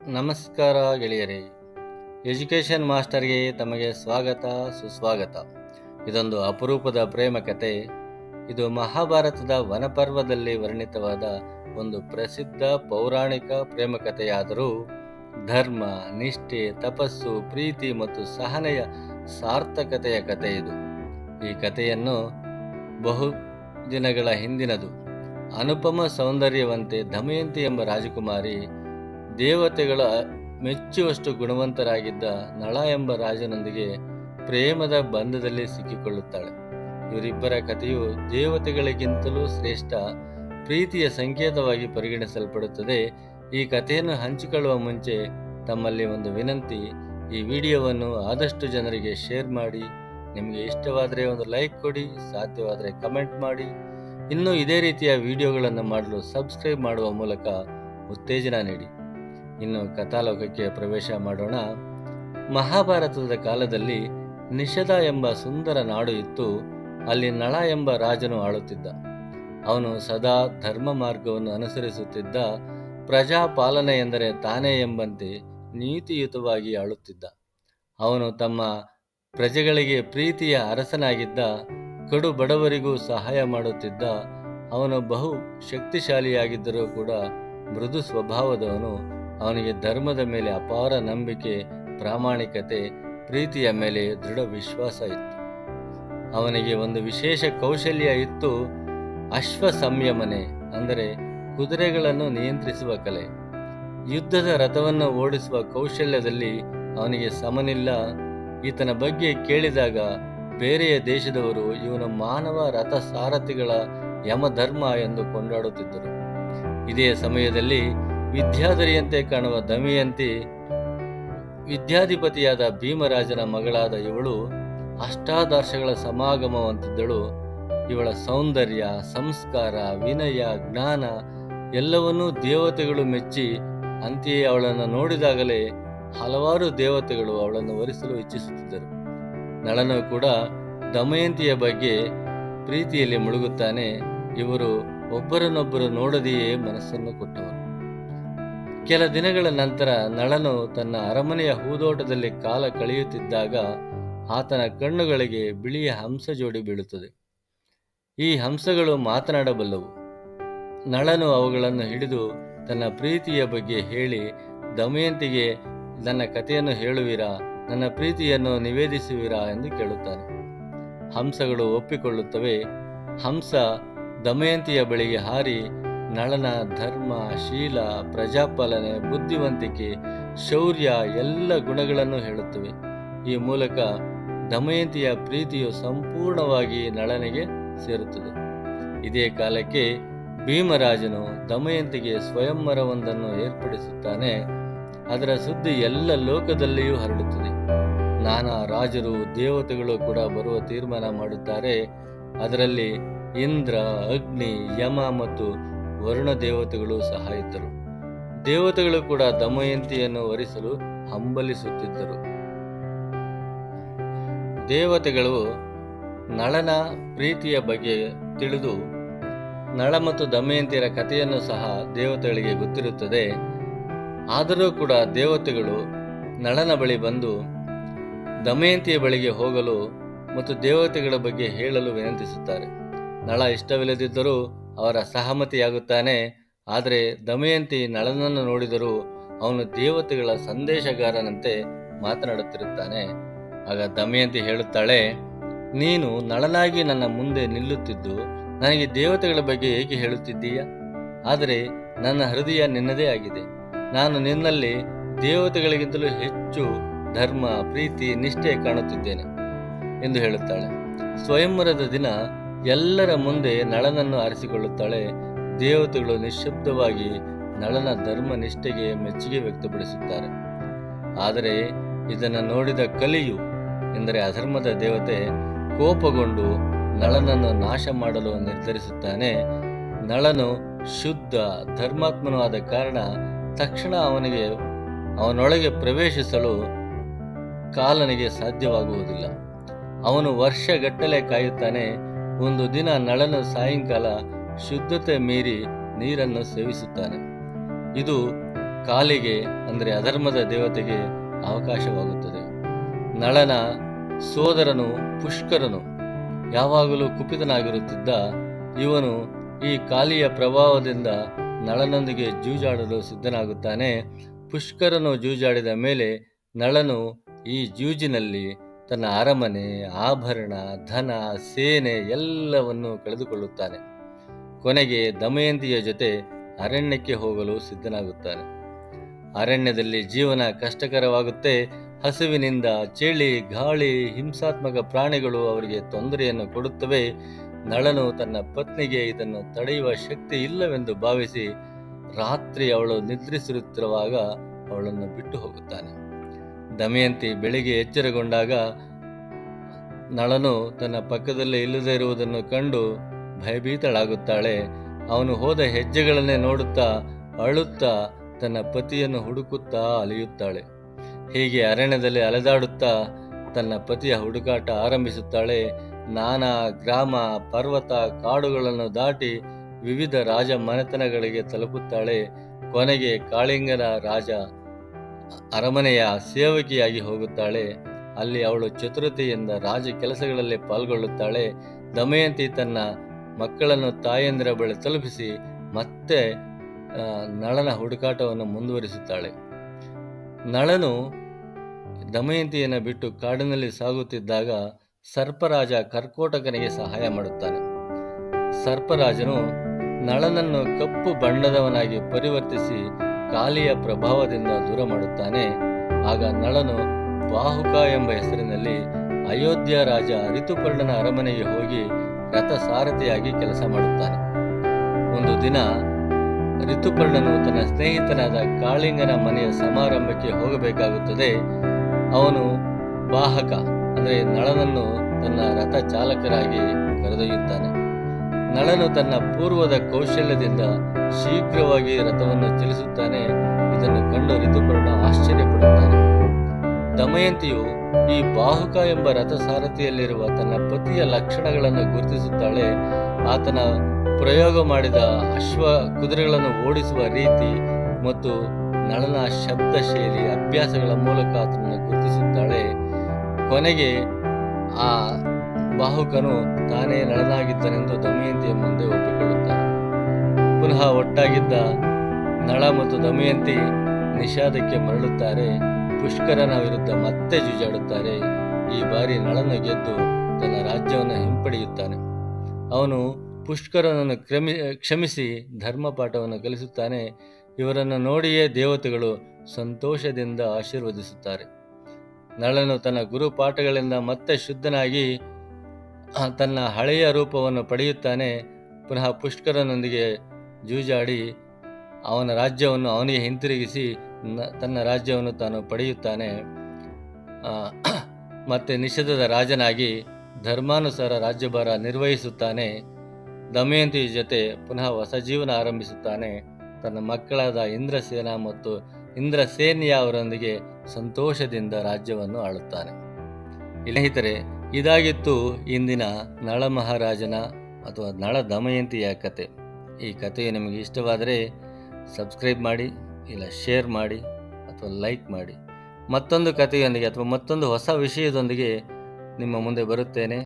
ನಮಸ್ಕಾರ ಗೆಳೆಯರೇ, ಎಜುಕೇಷನ್ ಮಾಸ್ಟರ್ಗೆ ತಮಗೆ ಸ್ವಾಗತ ಸುಸ್ವಾಗತ. ಇದೊಂದು ಅಪರೂಪದ ಪ್ರೇಮ ಕತೆ. ಇದು ಮಹಾಭಾರತದ ವನಪರ್ವದಲ್ಲಿ ವರ್ಣಿತವಾದ ಒಂದು ಪ್ರಸಿದ್ಧ ಪೌರಾಣಿಕ ಪ್ರೇಮ ಕಥೆಯಾದರೂ ಧರ್ಮ, ನಿಷ್ಠೆ, ತಪಸ್ಸು, ಪ್ರೀತಿ ಮತ್ತು ಸಹನೆಯ ಸಾರ್ಥಕತೆಯ ಕಥೆ ಇದು. ಈ ಕಥೆಯನ್ನು ಬಹು ದಿನಗಳ ಹಿಂದಿನದು. ಅನುಪಮ ಸೌಂದರ್ಯವಂತೆ ದಮಯಂತಿ ಎಂಬ ರಾಜಕುಮಾರಿ ದೇವತೆಗಳ ಮೆಚ್ಚುವಷ್ಟು ಗುಣವಂತರಾಗಿದ್ದ ನಳ ಎಂಬ ರಾಜನೊಂದಿಗೆ ಪ್ರೇಮದ ಬಂಧದಲ್ಲಿ ಸಿಕ್ಕಿಕೊಳ್ಳುತ್ತಾಳೆ. ಇವರಿಬ್ಬರ ಕಥೆಯು ದೇವತೆಗಳಿಗಿಂತಲೂ ಶ್ರೇಷ್ಠ ಪ್ರೀತಿಯ ಸಂಕೇತವಾಗಿ ಪರಿಗಣಿಸಲ್ಪಡುತ್ತದೆ. ಈ ಕಥೆಯನ್ನು ಹಂಚಿಕೊಳ್ಳುವ ಮುಂಚೆ ತಮ್ಮಲ್ಲಿ ಒಂದು ವಿನಂತಿ: ಈ ವಿಡಿಯೋವನ್ನು ಆದಷ್ಟು ಜನರಿಗೆ ಶೇರ್ ಮಾಡಿ. ನಿಮಗೆ ಇಷ್ಟವಾದರೆ ಒಂದು ಲೈಕ್ ಕೊಡಿ, ಸಾಧ್ಯವಾದರೆ ಕಮೆಂಟ್ ಮಾಡಿ. ಇನ್ನೂ ಇದೇ ರೀತಿಯ ವಿಡಿಯೋಗಳನ್ನು ಮಾಡಲು ಸಬ್ಸ್ಕ್ರೈಬ್ ಮಾಡುವ ಮೂಲಕ ಉತ್ತೇಜನ ನೀಡಿ. ಇನ್ನು ಕಥಾಲೋಕಕ್ಕೆ ಪ್ರವೇಶ ಮಾಡೋಣ. ಮಹಾಭಾರತದ ಕಾಲದಲ್ಲಿ ನಿಷಧ ಎಂಬ ಸುಂದರ ನಾಡು ಇತ್ತು. ಅಲ್ಲಿ ನಳ ಎಂಬ ರಾಜನು ಆಳುತ್ತಿದ್ದ. ಅವನು ಸದಾ ಧರ್ಮ ಮಾರ್ಗವನ್ನು ಅನುಸರಿಸುತ್ತಿದ್ದ. ಪ್ರಜಾಪಾಲನೆ ಎಂದರೆ ತಾನೇ ಎಂಬಂತೆ ನೀತಿಯುತವಾಗಿ ಆಳುತ್ತಿದ್ದ. ಅವನು ತಮ್ಮ ಪ್ರಜೆಗಳಿಗೆ ಪ್ರೀತಿಯ ಅರಸನಾಗಿದ್ದ. ಕಡು ಬಡವರಿಗೂ ಸಹಾಯ ಮಾಡುತ್ತಿದ್ದ. ಅವನು ಬಹು ಶಕ್ತಿಶಾಲಿಯಾಗಿದ್ದರೂ ಕೂಡ ಮೃದು ಸ್ವಭಾವದವನು. ಅವನಿಗೆ ಧರ್ಮದ ಮೇಲೆ ಅಪಾರ ನಂಬಿಕೆ, ಪ್ರಾಮಾಣಿಕತೆ, ಪ್ರೀತಿಯ ಮೇಲೆ ದೃಢ ವಿಶ್ವಾಸ ಇತ್ತು. ಅವನಿಗೆ ಒಂದು ವಿಶೇಷ ಕೌಶಲ್ಯ ಇತ್ತು: ಅಶ್ವ ಸಂಯಮನೆ, ಅಂದರೆ ಕುದುರೆಗಳನ್ನು ನಿಯಂತ್ರಿಸುವ ಕಲೆ. ಯುದ್ಧದ ರಥವನ್ನು ಓಡಿಸುವ ಕೌಶಲ್ಯದಲ್ಲಿ ಅವನಿಗೆ ಸಮನಿಲ್ಲ. ಈತನ ಬಗ್ಗೆ ಕೇಳಿದಾಗ ಬೇರೆಯ ದೇಶದವರು ಇವನು ಮಾನವ ರಥ ಸಾರಥಿಗಳ ಯಮಧರ್ಮ ಎಂದು ಕೊಂಡಾಡುತ್ತಿದ್ದರು. ಇದೇ ಸಮಯದಲ್ಲಿ ವಿದ್ಯಾಧರಿಯಂತೆ ಕಾಣುವ ದಮಯಂತಿ, ವಿದ್ಯಾಧಿಪತಿಯಾದ ಭೀಮರಾಜನ ಮಗಳಾದ ಇವಳು ಅಷ್ಟಾದರ್ಶಗಳ ಸಮಾಗಮವಂತಿದ್ದಳು. ಇವಳ ಸೌಂದರ್ಯ, ಸಂಸ್ಕಾರ, ವಿನಯ, ಜ್ಞಾನ ಎಲ್ಲವನ್ನೂ ದೇವತೆಗಳು ಮೆಚ್ಚಿ, ಅಂತೆಯೇ ಅವಳನ್ನು ನೋಡಿದಾಗಲೇ ಹಲವಾರು ದೇವತೆಗಳು ಅವಳನ್ನು ವರಿಸಲು ಇಚ್ಛಿಸುತ್ತಿದ್ದರು. ನಳನು ಕೂಡ ದಮಯಂತಿಯ ಬಗ್ಗೆ ಪ್ರೀತಿಯಲ್ಲಿ ಮುಳುಗುತ್ತಾನೆ. ಇವರು ಒಬ್ಬರನ್ನೊಬ್ಬರು ನೋಡದೆಯೇ ಮನಸ್ಸನ್ನು ಕೊಟ್ಟವರು. ಕೆಲ ದಿನಗಳ ನಂತರ ನಳನು ತನ್ನ ಅರಮನೆಯ ಹೂದೋಟದಲ್ಲಿ ಕಾಲ ಕಳೆಯುತ್ತಿದ್ದಾಗ ಆತನ ಕಣ್ಣುಗಳಿಗೆ ಬಿಳಿಯ ಹಂಸ ಜೋಡಿ ಬೀಳುತ್ತದೆ. ಈ ಹಂಸಗಳು ಮಾತನಾಡಬಲ್ಲವು. ನಳನು ಅವುಗಳನ್ನು ಹಿಡಿದು ತನ್ನ ಪ್ರೀತಿಯ ಬಗ್ಗೆ ಹೇಳಿ, ದಮಯಂತಿಗೆ ನನ್ನ ಕಥೆಯನ್ನು ಹೇಳುವಿರಾ, ನನ್ನ ಪ್ರೀತಿಯನ್ನು ನಿವೇದಿಸುವಿರಾ ಎಂದು ಕೇಳುತ್ತಾನೆ. ಹಂಸಗಳು ಒಪ್ಪಿಕೊಳ್ಳುತ್ತವೆ. ಹಂಸ ದಮಯಂತಿಯ ಬಳಿಗೆ ಹಾರಿ ನಳನ ಧರ್ಮ, ಶೀಲ, ಪ್ರಜಾಪಾಲನೆ, ಬುದ್ಧಿವಂತಿಕೆ, ಶೌರ್ಯ ಎಲ್ಲ ಗುಣಗಳನ್ನು ಹೇಳುತ್ತವೆ. ಈ ಮೂಲಕ ದಮಯಂತಿಯ ಪ್ರೀತಿಯು ಸಂಪೂರ್ಣವಾಗಿ ನಳನಿಗೆ ಸೇರುತ್ತದೆ. ಇದೇ ಕಾಲಕ್ಕೆ ಭೀಮರಾಜನು ದಮಯಂತಿಗೆ ಸ್ವಯಂವರವೊಂದನ್ನು ಏರ್ಪಡಿಸುತ್ತಾನೆ. ಅದರ ಸುದ್ದಿ ಎಲ್ಲ ಲೋಕದಲ್ಲಿಯೂ ಹರಡುತ್ತದೆ. ನಾನಾ ರಾಜರು, ದೇವತೆಗಳು ಕೂಡ ಬರುವ ತೀರ್ಮಾನ ಮಾಡುತ್ತಾರೆ. ಅದರಲ್ಲಿ ಇಂದ್ರ, ಅಗ್ನಿ, ಯಮ ಮತ್ತು ವರುಣ ದೇವತೆಗಳು ಸಹ ಇದ್ದರು. ದೇವತೆಗಳು ಕೂಡ ದಮಯಂತಿಯನ್ನು ವರಿಸಲು ಹಂಬಲಿಸುತ್ತಿದ್ದರು. ದೇವತೆಗಳು ನಳನ ಪ್ರೀತಿಯ ಬಗ್ಗೆ ತಿಳಿದು ನಳ ಮತ್ತು ದಮಯಂತಿಯರ ಕಥೆಯನ್ನು ಸಹ ದೇವತೆಗಳಿಗೆ ಗೊತ್ತಿರುತ್ತದೆ. ಆದರೂ ಕೂಡ ದೇವತೆಗಳು ನಳನ ಬಳಿ ಬಂದು ದಮಯಂತಿಯ ಬಳಿಗೆ ಹೋಗಲು ಮತ್ತು ದೇವತೆಗಳ ಬಗ್ಗೆ ಹೇಳಲು ವಿನಂತಿಸುತ್ತಾರೆ. ನಳ ಇಷ್ಟವಿಲ್ಲದಿದ್ದರೂ ಅವರ ಸಹಮತಿಯಾಗುತ್ತಾನೆ. ಆದರೆ ದಮಯಂತಿ ನಳನನ್ನು ನೋಡಿದರೂ ಅವನು ದೇವತೆಗಳ ಸಂದೇಶಗಾರನಂತೆ ಮಾತನಾಡುತ್ತಿರುತ್ತಾನೆ. ಆಗ ದಮಯಂತಿ ಹೇಳುತ್ತಾಳೆ, ನೀನು ನಳನಾಗಿ ನನ್ನ ಮುಂದೆ ನಿಲ್ಲುತ್ತಿದ್ದು ನನಗೆ ದೇವತೆಗಳ ಬಗ್ಗೆ ಏಕೆ ಹೇಳುತ್ತಿದ್ದೀಯ? ಆದರೆ ನನ್ನ ಹೃದಯ ನಿನ್ನದೇ ಆಗಿದೆ. ನಾನು ನಿನ್ನಲ್ಲಿ ದೇವತೆಗಳಿಗಿಂತಲೂ ಹೆಚ್ಚು ಧರ್ಮ, ಪ್ರೀತಿ, ನಿಷ್ಠೆ ಕಾಣುತ್ತಿದ್ದೇನೆ ಎಂದು ಹೇಳುತ್ತಾಳೆ. ಸ್ವಯಂವರದ ದಿನ ಎಲ್ಲರ ಮುಂದೆ ನಳನನ್ನು ಆರಿಸಿಕೊಳ್ಳುತ್ತಾಳೆ. ದೇವತೆಗಳು ನಿಶ್ಶಬ್ದವಾಗಿ ನಳನ ಧರ್ಮ ನಿಷ್ಠೆಗೆ ಮೆಚ್ಚುಗೆ ವ್ಯಕ್ತಪಡಿಸುತ್ತಾರೆ. ಆದರೆ ಇದನ್ನು ನೋಡಿದ ಕಲಿಯು, ಎಂದರೆ ಅಧರ್ಮದ ದೇವತೆ, ಕೋಪಗೊಂಡು ನಳನನ್ನು ನಾಶ ಮಾಡಲು ನಿರ್ಧರಿಸುತ್ತಾನೆ. ನಳನು ಶುದ್ಧ ಧರ್ಮಾತ್ಮನೂ ಆದ ಕಾರಣ ತಕ್ಷಣ ಅವನೊಳಗೆ ಪ್ರವೇಶಿಸಲು ಕಾಲನಿಗೆ ಸಾಧ್ಯವಾಗುವುದಿಲ್ಲ. ಅವನು ವರ್ಷಗಟ್ಟಲೆ ಕಾಯುತ್ತಾನೆ. ಒಂದು ದಿನ ನಳನು ಸಾಯಂಕಾಲ ಶುದ್ಧತೆ ಮೀರಿ ನೀರನ್ನು ಸೇವಿಸುತ್ತಾನೆ. ಇದು ಕಾಲಿಗೆ ಅಂದರೆ ಅಧರ್ಮದ ದೇವತೆಗೆ ಅವಕಾಶವಾಗುತ್ತದೆ. ನಳನ ಸೋದರನು ಪುಷ್ಕರನು ಯಾವಾಗಲೂ ಕುಪಿತನಾಗಿರುತ್ತಿದ್ದ. ಇವನು ಈ ಕಾಲಿಯ ಪ್ರಭಾವದಿಂದ ನಳನೊಂದಿಗೆ ಜೂಜಾಡಲು ಸಿದ್ಧನಾಗುತ್ತಾನೆ. ಪುಷ್ಕರನು ಜೂಜಾಡಿದ ಮೇಲೆ ನಳನು ಈ ಜೂಜಿನಲ್ಲಿ ತನ್ನ ಅರಮನೆ, ಆಭರಣ, ಧನ, ಸೇನೆ ಎಲ್ಲವನ್ನೂ ಕಳೆದುಕೊಳ್ಳುತ್ತಾನೆ. ಕೊನೆಗೆ ದಮಯಂತಿಯ ಜೊತೆ ಅರಣ್ಯಕ್ಕೆ ಹೋಗಲು ಸಿದ್ಧನಾಗುತ್ತಾನೆ. ಅರಣ್ಯದಲ್ಲಿ ಜೀವನ ಕಷ್ಟಕರವಾಗುತ್ತೆ. ಹಸುವಿನಿಂದ ಚಳಿ, ಗಾಳಿ, ಹಿಂಸಾತ್ಮಕ ಪ್ರಾಣಿಗಳು ಅವರಿಗೆ ತೊಂದರೆಯನ್ನು ಕೊಡುತ್ತವೆ. ನಳನು ತನ್ನ ಪತ್ನಿಗೆ ಇದನ್ನು ತಡೆಯುವ ಶಕ್ತಿ ಇಲ್ಲವೆಂದು ಭಾವಿಸಿ ರಾತ್ರಿ ಅವಳು ನಿದ್ರಿಸಿರುತ್ತಿರುವಾಗ ಅವಳನ್ನು ಬಿಟ್ಟು ಹೋಗುತ್ತಾನೆ. ದಮಯಂತಿ ಬೆಳಿಗ್ಗೆ ಎಚ್ಚರಗೊಂಡಾಗ ನಳನು ತನ್ನ ಪಕ್ಕದಲ್ಲೇ ಇಲ್ಲದೇ ಇರುವುದನ್ನು ಕಂಡು ಭಯಭೀತಳಾಗುತ್ತಾಳೆ. ಅವನು ಹೋದ ಹೆಜ್ಜೆಗಳನ್ನೇ ನೋಡುತ್ತಾ ಅಳುತ್ತಾ ತನ್ನ ಪತಿಯನ್ನು ಹುಡುಕುತ್ತಾ ಅಲೆಯುತ್ತಾಳೆ. ಹೀಗೆ ಅರಣ್ಯದಲ್ಲಿ ಅಲೆದಾಡುತ್ತಾ ತನ್ನ ಪತಿಯ ಹುಡುಕಾಟ ಆರಂಭಿಸುತ್ತಾಳೆ. ನಾನಾ ಗ್ರಾಮ, ಪರ್ವತ, ಕಾಡುಗಳನ್ನು ದಾಟಿ ವಿವಿಧ ರಾಜ ಮನೆತನಗಳಿಗೆ ತಲುಪುತ್ತಾಳೆ. ಕೊನೆಗೆ ಕಾಳಿಂಗನ ರಾಜ ಅರಮನೆಯ ಸೇವಕಿಯಾಗಿ ಹೋಗುತ್ತಾಳೆ. ಅಲ್ಲಿ ಅವಳು ಚತುರತೆಯಿಂದ ರಾಜ ಕೆಲಸಗಳಲ್ಲಿ ಪಾಲ್ಗೊಳ್ಳುತ್ತಾಳೆ. ದಮಯಂತಿ ತನ್ನ ಮಕ್ಕಳನ್ನು ತಾಯಂದಿರ ಬಳಿ ತಲುಪಿಸಿ ಮತ್ತೆ ನಳನ ಹುಡುಕಾಟವನ್ನು ಮುಂದುವರಿಸುತ್ತಾಳೆ. ನಳನು ದಮಯಂತಿಯನ್ನು ಬಿಟ್ಟು ಕಾಡಿನಲ್ಲಿ ಸಾಗುತ್ತಿದ್ದಾಗ ಸರ್ಪರಾಜ ಕರ್ಕೋಟಕನಿಗೆ ಸಹಾಯ ಮಾಡುತ್ತಾನೆ. ಸರ್ಪರಾಜನು ನಳನನ್ನು ಕಪ್ಪು ಬಣ್ಣದವನಾಗಿ ಪರಿವರ್ತಿಸಿ ಕಾಲಿಯ ಪ್ರಭಾವದಿಂದ ದೂರ ಮಾಡುತ್ತಾನೆ. ಆಗ ನಳನು ಬಾಹುಕ ಎಂಬ ಹೆಸರಿನಲ್ಲಿ ಅಯೋಧ್ಯ ರಾಜ ರಿತುಪರ್ಣನ ಅರಮನೆಗೆ ಹೋಗಿ ರಥ ಸಾರಥಿಯಾಗಿ ಕೆಲಸ ಮಾಡುತ್ತಾನೆ. ಒಂದು ದಿನ ರಿತುಪರ್ಣನು ತನ್ನ ಸ್ನೇಹಿತನಾದ ಕಾಳಿಂಗನ ಮನೆಯ ಸಮಾರಂಭಕ್ಕೆ ಹೋಗಬೇಕಾಗುತ್ತದೆ. ಅವನು ಬಾಹಕ ಅಂದರೆ ನಳನನ್ನು ತನ್ನ ರಥ ಚಾಲಕರಾಗಿ ಕರೆದೊಯ್ಯುತ್ತಾನೆ. ನಳನು ತನ್ನ ಪೂರ್ವದ ಕೌಶಲ್ಯದಿಂದ ಶೀಘ್ರವಾಗಿ ರಥವನ್ನು ಚಲಿಸುತ್ತಾನೆ. ಇದನ್ನು ಕಂಡು ರಿತುಪರ್ಣ ಆಶ್ಚರ್ಯಪಡುತ್ತಾನೆ. ದಮಯಂತಿಯು ಈ ಬಾಹುಕ ಎಂಬ ರಥ ಸಾರಥಿಯಲ್ಲಿರುವ ತನ್ನ ಪತಿಯ ಲಕ್ಷಣಗಳನ್ನು ಗುರುತಿಸುತ್ತಾಳೆ. ಆತನ ಪ್ರಯೋಗ ಮಾಡಿದ ಅಶ್ವ ಕುದುರೆಗಳನ್ನು ಓಡಿಸುವ ರೀತಿ ಮತ್ತು ನಳನ ಶಬ್ದ ಶೈಲಿ ಅಭ್ಯಾಸಗಳ ಮೂಲಕ ಆತನನ್ನು ಗುರುತಿಸುತ್ತಾಳೆ. ಕೊನೆಗೆ ಆ ಬಾಹುಕನು ತಾನೇ ನಳನಾಗಿದ್ದನೆಂದು ದಮಯಂತಿಯ ಮುಂದೆ ಒಪ್ಪಿಕೊಳ್ಳುತ್ತಾನೆ. ಪುನಃ ಒಟ್ಟಾಗಿದ್ದ ನಳ ಮತ್ತು ದಮಯಂತಿ ನಿಷಾದಕ್ಕೆ ಮರಳುತ್ತಾರೆ. ಪುಷ್ಕರನ ವಿರುದ್ಧ ಮತ್ತೆ ಜೂಜಾಡುತ್ತಾರೆ. ಈ ಬಾರಿ ನಳನು ಗೆದ್ದು ತನ್ನ ರಾಜ್ಯವನ್ನು ಹಿಂಪಡೆಯುತ್ತಾನೆ. ಅವನು ಪುಷ್ಕರನನ್ನು ಕ್ಷಮಿಸಿ ಧರ್ಮಪಾಠವನ್ನು ಕಲಿಸುತ್ತಾನೆ. ಇವರನ್ನು ನೋಡಿಯೇ ದೇವತೆಗಳು ಸಂತೋಷದಿಂದ ಆಶೀರ್ವದಿಸುತ್ತಾರೆ. ನಳನು ತನ್ನ ಗುರುಪಾಠಗಳಿಂದ ಮತ್ತೆ ಶುದ್ಧನಾಗಿ ತನ್ನ ಹಳೆಯ ರೂಪವನ್ನು ಪಡೆಯುತ್ತಾನೆ. ಪುನಃ ಪುಷ್ಕರನೊಂದಿಗೆ ಜೂಜಾಡಿ ಅವನ ರಾಜ್ಯವನ್ನು ಅವನಿಗೆ ಹಿಂತಿರುಗಿಸಿ ತನ್ನ ರಾಜ್ಯವನ್ನು ತಾನು ಪಡೆಯುತ್ತಾನೆ. ಮತ್ತೆ ನಿಷೇಧದ ರಾಜನಾಗಿ ಧರ್ಮಾನುಸಾರ ರಾಜ್ಯಭಾರ ನಿರ್ವಹಿಸುತ್ತಾನೆ. ದಮಯಂತಿ ಜೊತೆ ಪುನಃ ಹೊಸ ಜೀವನ ಆರಂಭಿಸುತ್ತಾನೆ. ತನ್ನ ಮಕ್ಕಳಾದ ಇಂದ್ರಸೇನ ಮತ್ತು ಇಂದ್ರಸೇನ್ಯ ಅವರೊಂದಿಗೆ ಸಂತೋಷದಿಂದ ರಾಜ್ಯವನ್ನು ಆಳುತ್ತಾನೆ. ಸ್ನೇಹಿತರೆ, ಇದಾಗಿತ್ತು ಇಂದಿನ ನಳ ಮಹಾರಾಜನ ಅಥವಾ ನಳ ದಮಯಂತಿಯ ಕತೆ. ಈ ಕಥೆಯು ನಿಮಗೆ ಇಷ್ಟವಾದರೆ ಸಬ್ಸ್ಕ್ರೈಬ್ ಮಾಡಿ, ಇಲ್ಲ ಶೇರ್ ಮಾಡಿ ಅಥವಾ ಲೈಕ್ ಮಾಡಿ. ಮತ್ತೊಂದು ಕಥೆಯೊಂದಿಗೆ ಅಥವಾ ಮತ್ತೊಂದು ಹೊಸ ವಿಷಯದೊಂದಿಗೆ ನಿಮ್ಮ ಮುಂದೆ ಬರುತ್ತೇನೆ.